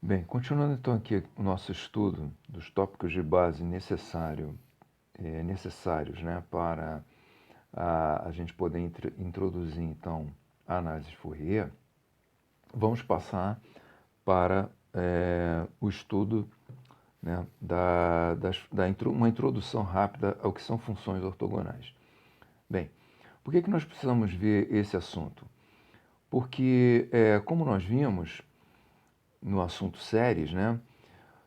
Bem, continuando então aqui o nosso estudo dos tópicos de base necessários, né, para a gente poder introduzir então a análise de Fourier, vamos passar para o estudo, né, uma introdução rápida ao que são funções ortogonais. Bem, por que nós precisamos ver esse assunto? Porque, como nós vimos no assunto séries, né,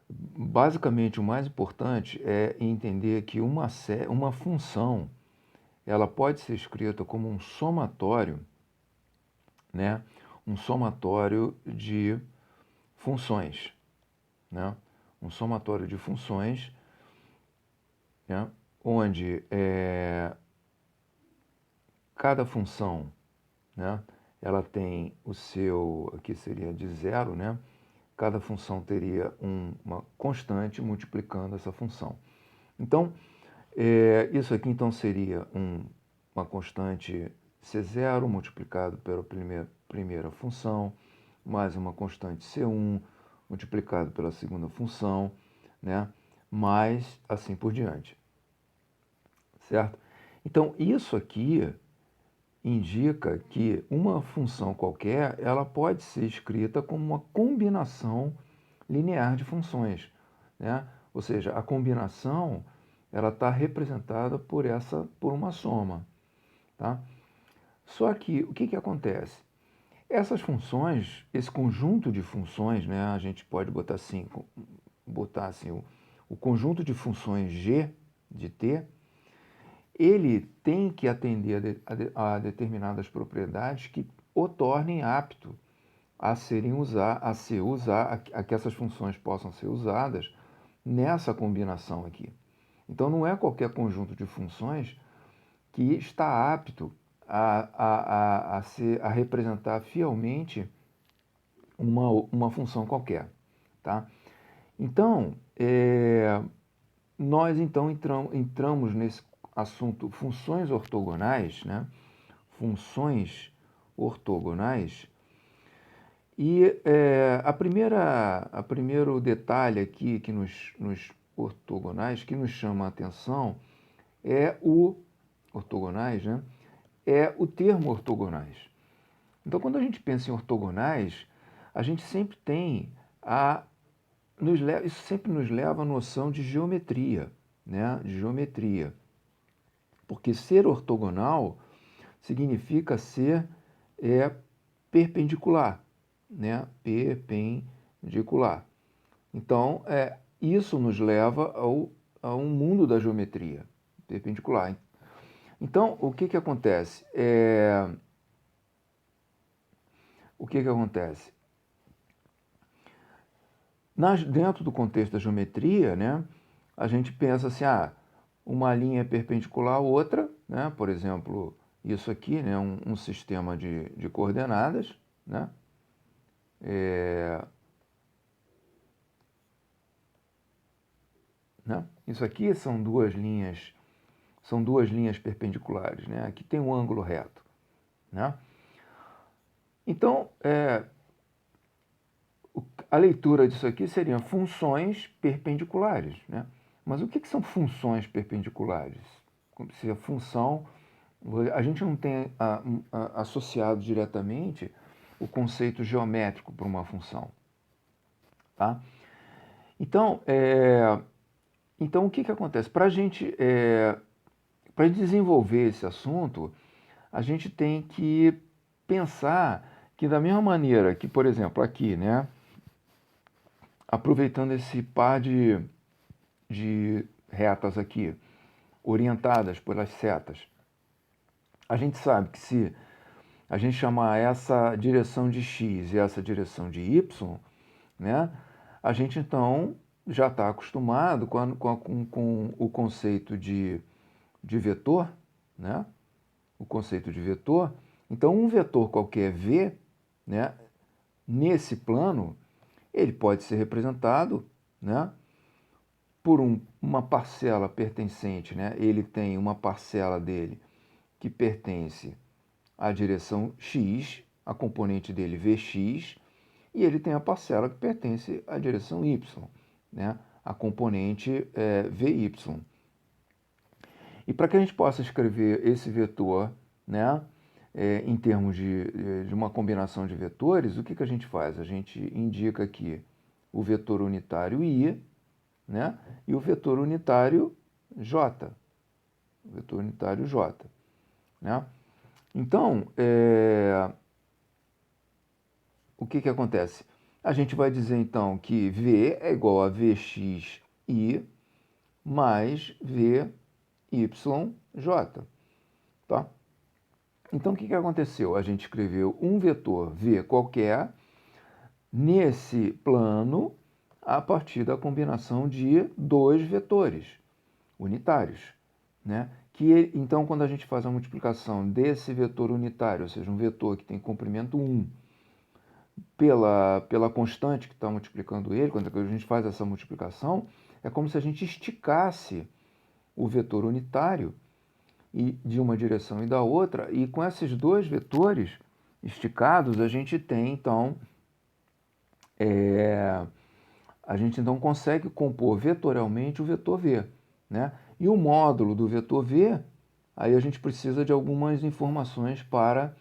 basicamente, o mais importante é entender que uma função ela pode ser escrita como um somatório, né? Um somatório de funções, né? Um somatório de funções, né? Onde cada função, né? Ela tem o seu, aqui seria de zero, né? Cada função teria uma constante multiplicando essa função. Então, isso aqui então seria uma constante C0 multiplicado pela primeira função, mais uma constante C1 multiplicado pela segunda função, né? Mais assim por diante, certo? Então, isso aqui indica que uma função qualquer, ela pode ser escrita como uma combinação linear de funções, né? Ou seja, a combinação ela está representada por uma soma, tá? Só que o que acontece? Essas funções, esse conjunto de funções, né? A gente pode botar assim o conjunto de funções G de T, ele tem que atender a determinadas propriedades que o tornem apto a que essas funções possam ser usadas nessa combinação aqui. Então não é qualquer conjunto de funções que está apto a representar fielmente uma função qualquer, tá? Então, nós então entramos nesse assunto funções ortogonais, né? Funções ortogonais. E a primeiro detalhe aqui que nos ortogonais que nos chama a atenção é o ortogonais, né? É o termo ortogonais. Então, quando a gente pensa em ortogonais, a gente sempre tem isso sempre nos leva à noção de geometria, né? De geometria. Porque ser ortogonal significa ser perpendicular, né? Perpendicular. Então, isso nos leva a um mundo da geometria perpendicular. Então, o que acontece? O que acontece? Dentro do contexto da geometria, né, a gente pensa assim, uma linha é perpendicular à outra, né, por exemplo, isso aqui, né, um sistema de coordenadas, né, né, isso aqui são duas linhas perpendiculares, né, aqui tem um ângulo reto, né. Então, a leitura disso aqui seriam funções perpendiculares, né? Mas o que são funções perpendiculares? Se a função, a gente não tem associado diretamente o conceito geométrico para uma função, tá? Então, o que acontece? Para desenvolver esse assunto, a gente tem que pensar que da mesma maneira que, por exemplo, aqui, né? Aproveitando esse par de retas aqui, orientadas pelas setas, a gente sabe que se a gente chamar essa direção de x e essa direção de y, né, a gente então já está acostumado com o conceito de vetor, né? O conceito de vetor. Então, um vetor qualquer v, né, nesse plano, ele pode ser representado, né, por uma parcela pertencente, né? Ele tem uma parcela dele que pertence à direção x, a componente dele vx, e ele tem a parcela que pertence à direção y, né? A componente vy. E para que a gente possa escrever esse vetor, né, em termos de uma combinação de vetores, o que a gente faz? A gente indica aqui o vetor unitário i, né, e o vetor unitário j. O vetor unitário j. Né? Então, o que acontece? A gente vai dizer, então, que V é igual a Vxi mais Vyj. Tá? Então, o que aconteceu? A gente escreveu um vetor V qualquer nesse plano a partir da combinação de dois vetores unitários. Né? Então, quando a gente faz a multiplicação desse vetor unitário, ou seja, um vetor que tem comprimento 1, pela constante que está multiplicando ele, quando a gente faz essa multiplicação, é como se a gente esticasse o vetor unitário de uma direção e da outra, e com esses dois vetores esticados, a gente tem, então, a gente então consegue compor vetorialmente o vetor V. Né? E o módulo do vetor V, aí a gente precisa de algumas informações para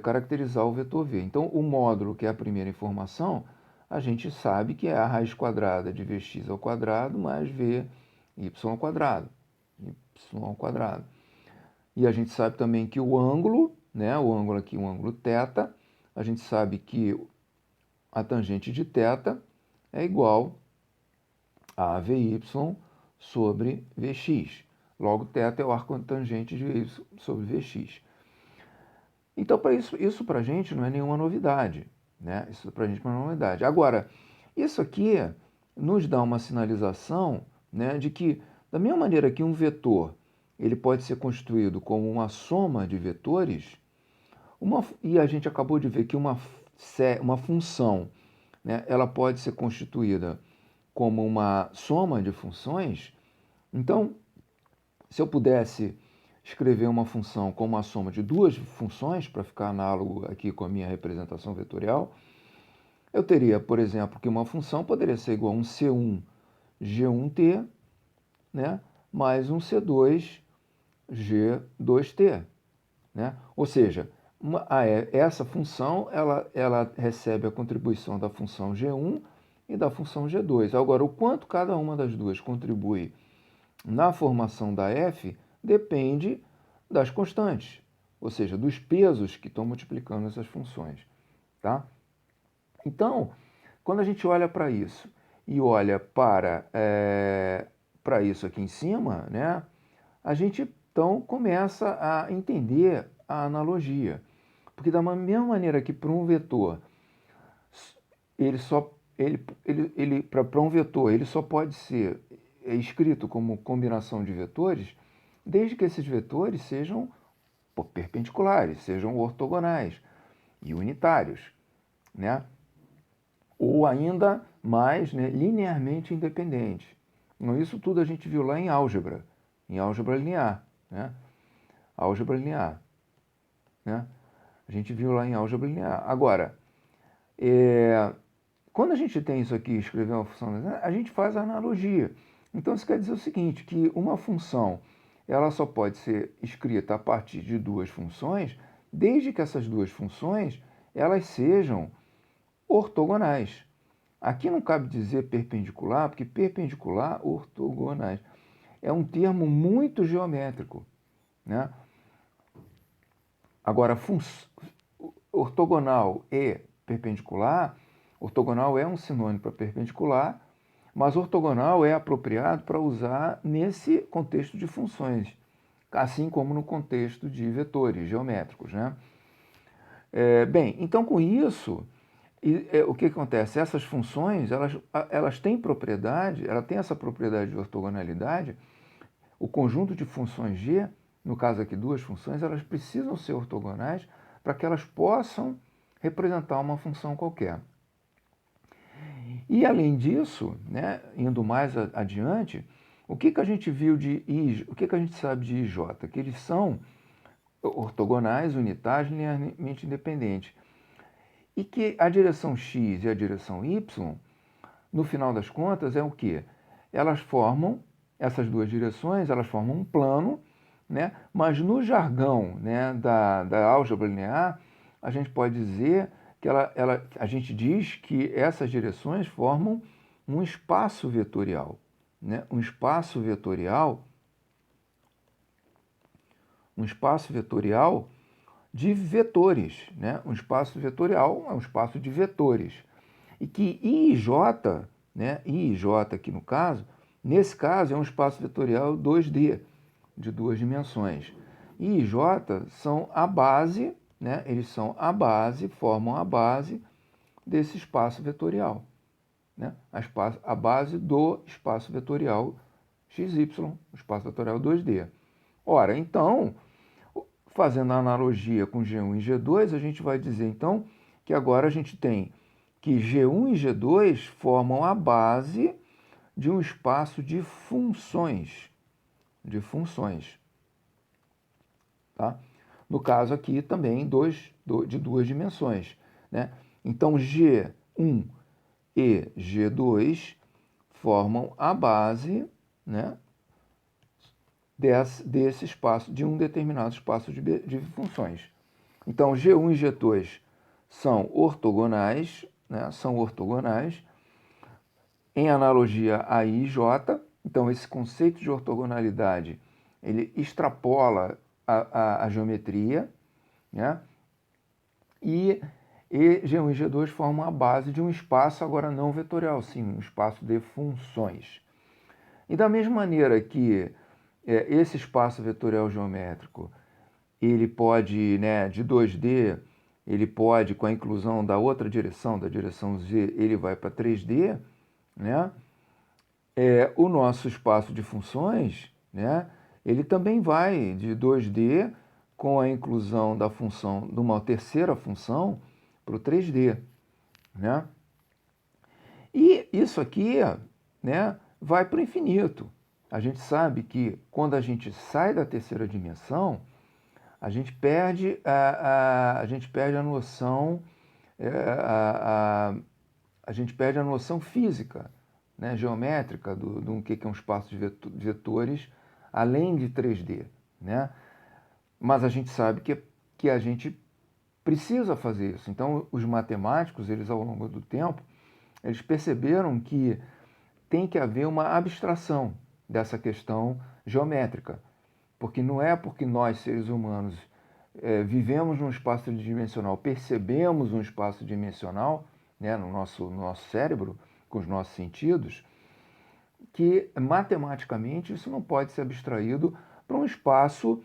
caracterizar o vetor V. Então, o módulo, que é a primeira informação, a gente sabe que é a raiz quadrada de Vx ao quadrado mais Vy ao quadrado. Y ao quadrado. E a gente sabe também que o ângulo, né, o ângulo aqui, o ângulo θ, a gente sabe que a tangente de θ é igual a Vy sobre Vx. Logo, θ é o arco tangente de Vy sobre Vx. Então, isso para a gente não é nenhuma novidade. Né? Isso para a gente não é uma novidade. Agora, isso aqui nos dá uma sinalização, né, de que, da mesma maneira que um vetor ele pode ser constituído como uma soma de vetores, e a gente acabou de ver que uma função, né, ela pode ser constituída como uma soma de funções. Então, se eu pudesse escrever uma função como a soma de duas funções, para ficar análogo aqui com a minha representação vetorial, eu teria, por exemplo, que uma função poderia ser igual a um C1 G1T, né, mais um C2 G2T. Né? Ou seja, essa função ela recebe a contribuição da função G1 e da função G2. Agora, o quanto cada uma das duas contribui na formação da f depende das constantes, ou seja, dos pesos que estão multiplicando essas funções. Tá? Então, quando a gente olha para isso e olha para isso aqui em cima, né, a gente então começa a entender a analogia. Porque da mesma maneira que para um vetor, para um vetor ele só pode ser escrito como combinação de vetores, desde que esses vetores sejam perpendiculares, sejam ortogonais e unitários, né? Ou ainda mais, né, linearmente independentes. Então, isso tudo a gente viu lá em álgebra linear. Né? Álgebra linear. Né? A gente viu lá em álgebra linear. Agora, quando a gente tem isso aqui, escrever uma função, a gente faz a analogia. Então, isso quer dizer o seguinte, que uma função ela só pode ser escrita a partir de duas funções, desde que essas duas funções elas sejam ortogonais. Aqui não cabe dizer perpendicular, porque perpendicular, ortogonais, é um termo muito geométrico. Né? Agora, ortogonal e perpendicular, ortogonal é um sinônimo para perpendicular, mas ortogonal é apropriado para usar nesse contexto de funções, assim como no contexto de vetores geométricos. Né? Bem, então com isso, o que acontece? Essas funções, elas têm propriedade, ela tem essa propriedade de ortogonalidade. O conjunto de funções G, no caso aqui duas funções, elas precisam ser ortogonais para que elas possam representar uma função qualquer. E além disso, né, indo mais adiante, o que a gente viu de I, o que a gente sabe de IJ? Que eles são ortogonais, unitários, linearmente independentes. E que a direção x e a direção y, no final das contas, é o quê? Elas formam, essas duas direções, elas formam um plano, né? Mas no jargão, né, da álgebra linear, a gente pode dizer que a gente diz que essas direções formam um espaço vetorial, né? Um espaço vetorial de vetores, né? Um espaço vetorial é um espaço de vetores. E que I e J, né? I e J aqui no caso, nesse caso é um espaço vetorial 2D, de duas dimensões. I e J são a base, né? Eles são a base, formam a base desse espaço vetorial, né? A base do espaço vetorial XY, o espaço vetorial 2D. Ora, então, fazendo a analogia com G1 e G2, a gente vai dizer, então, que agora a gente tem que G1 e G2 formam a base de um espaço de funções. Tá? No caso aqui também de duas dimensões, né? Então, G1 e G2 formam a base, né, desse espaço, de um determinado espaço de funções. Então, G1 e G2 são ortogonais, né, são ortogonais, em analogia a I e J. Então, esse conceito de ortogonalidade, ele extrapola a geometria, né? E G1 e G2 formam a base de um espaço, agora não vetorial, sim, um espaço de funções. E da mesma maneira que esse espaço vetorial geométrico, ele pode, né, de 2D, ele pode, com a inclusão da outra direção, da direção Z, ele vai para 3D, né? O nosso espaço de funções, né, ele também vai de 2D com a inclusão da função, de uma terceira função, para o 3D, né? E isso aqui, né, vai para o infinito. A gente sabe que quando a gente sai da terceira dimensão, a gente perde a gente perde a noção a gente perde a noção física, né, geométrica do que é um espaço de vetores além de 3D, né? Mas a gente sabe que a gente precisa fazer isso. Então, os matemáticos, eles ao longo do tempo, eles perceberam que tem que haver uma abstração dessa questão geométrica, porque não é porque nós, seres humanos, vivemos num espaço tridimensional, percebemos um espaço dimensional, né, no nosso cérebro, com os nossos sentidos, que matematicamente isso não pode ser abstraído para um espaço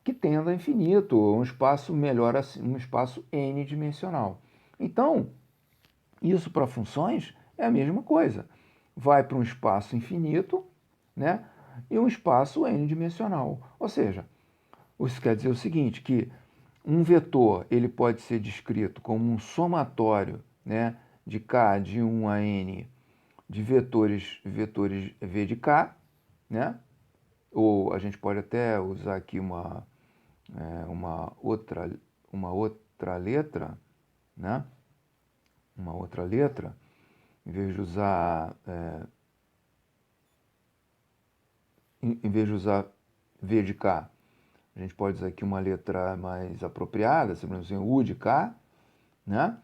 que tenda a infinito, um espaço melhor assim, um espaço n-dimensional. Então, isso para funções é a mesma coisa. Vai para um espaço infinito, né, e um espaço n-dimensional. Ou seja, isso quer dizer o seguinte, que um vetor ele pode ser descrito como um somatório, né, de k de 1 a n de vetores v de k, né? Ou a gente pode até usar aqui uma outra letra, né? Uma outra letra, em vez de usar v de k, a gente pode usar aqui uma letra mais apropriada, simplesmente U de K, né?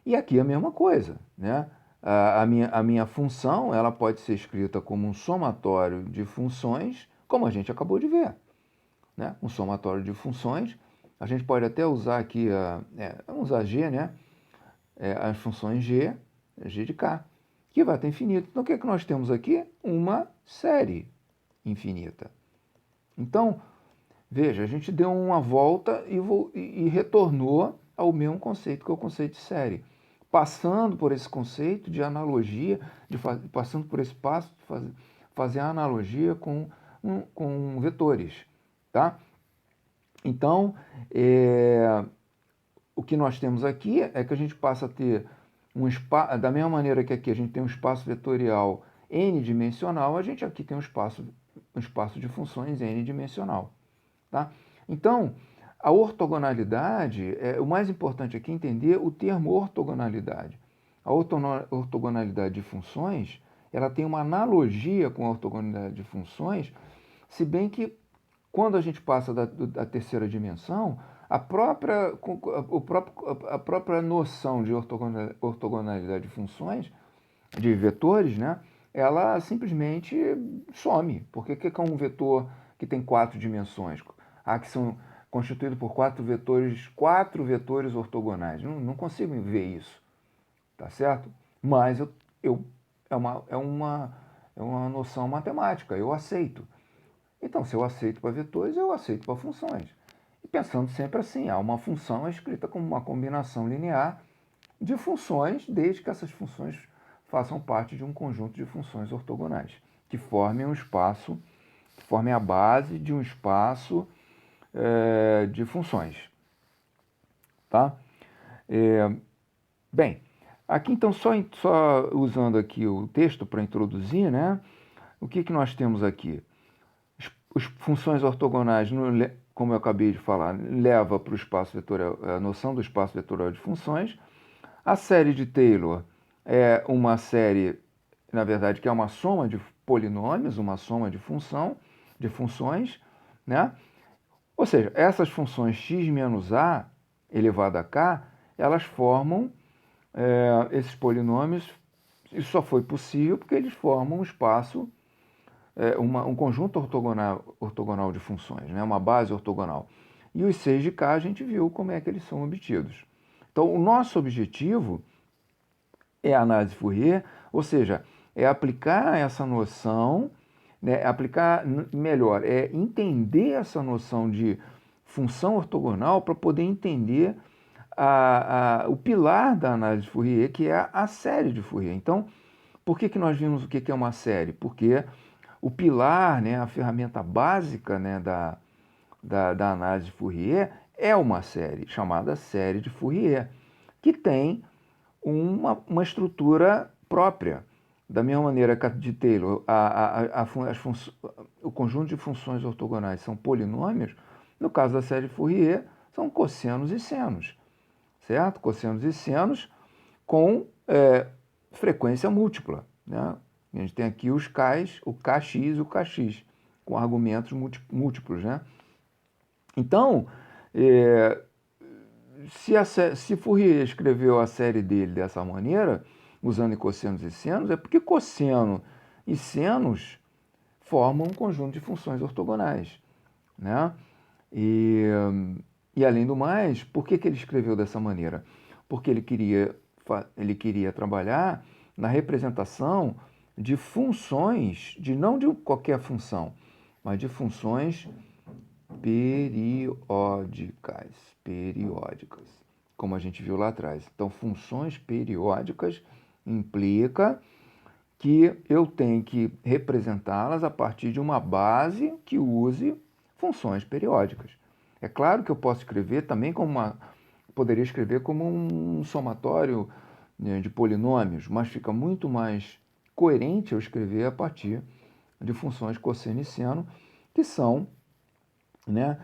E aqui a mesma coisa, né? A minha função, ela pode ser escrita como um somatório de funções, como a gente acabou de ver, né? Um somatório de funções. A gente pode até usar aqui, vamos usar G, né? As funções G de K, que vai até infinito. Então, o que é que nós temos aqui? Uma série infinita. Então, veja, a gente deu uma volta e retornou ao mesmo conceito, que é o conceito de série. Passando por esse conceito de analogia, passando por esse passo de fazer a analogia com vetores. Tá? Então, o que nós temos aqui é que a gente passa a ter um espaço, da mesma maneira que aqui a gente tem um espaço vetorial n-dimensional, a gente aqui tem um espaço de funções n-dimensional. Tá? Então, A ortogonalidade, o mais importante aqui é entender o termo ortogonalidade. A ortogonalidade de funções, ela tem uma analogia com a ortogonalidade de funções, se bem que quando a gente passa da terceira dimensão, a própria noção de ortogonalidade de funções, de vetores, né, ela simplesmente some. Porque o que é um vetor que tem 4 dimensões? Que são constituídos por 4 vetores ortogonais. Não consigo ver isso, tá certo? Mas é uma noção matemática, eu aceito. Então, se eu aceito para vetores, eu aceito para funções. E pensando sempre assim, uma função é escrita como uma combinação linear de funções, desde que essas funções façam parte de um conjunto de funções ortogonais, que formem um espaço, que formem a base de um espaço de funções. Tá? Bem, aqui então, só usando aqui o texto para introduzir, né? O que nós temos aqui? As funções ortogonais, como eu acabei de falar, leva para o espaço vetorial, a noção do espaço vetorial de funções. A série de Taylor é uma série, na verdade, que é uma soma de polinômios, uma soma de funções, né? Ou seja, essas funções x menos a elevado a k, elas formam esses polinômios. Isso só foi possível porque eles formam um espaço, um conjunto ortogonal de funções, né? Uma base ortogonal. E os 6 de k a gente viu como é que eles são obtidos. Então, o nosso objetivo é a análise Fourier, ou seja, é aplicar essa noção, né, é entender essa noção de função ortogonal para poder entender o pilar da análise Fourier, que é a série de Fourier. Então, por que nós vimos o que é uma série? Porque o pilar, né, a ferramenta básica, né, da análise Fourier é uma série, chamada série de Fourier, que tem uma estrutura própria. Da mesma maneira que a de Taylor, o conjunto de funções ortogonais são polinômios, no caso da série de Fourier, são cossenos e senos, certo? Cossenos e senos com frequência múltipla, né? A gente tem aqui os k's, o kx e o kx, com argumentos múltiplos, né? Então, se Fourier escreveu a série dele dessa maneira, usando cossenos e senos, é porque cosseno e senos formam um conjunto de funções ortogonais, né? E além do mais, por que ele escreveu dessa maneira? Porque ele queria trabalhar na representação de funções, não de qualquer função, mas de funções periódicas, como a gente viu lá atrás. Então, funções periódicas implica que eu tenho que representá-las a partir de uma base que use funções periódicas. É claro que eu posso escrever também poderia escrever como um somatório, né, de polinômios, mas fica muito mais coerente eu escrever a partir de funções cosseno e seno, que são, né,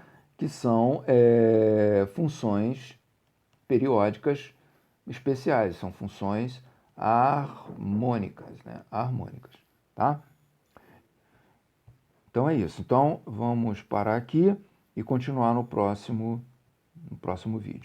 funções periódicas especiais, são funções harmônicas, né? Harmônicas, tá? Então é isso. Então vamos parar aqui e continuar no próximo vídeo.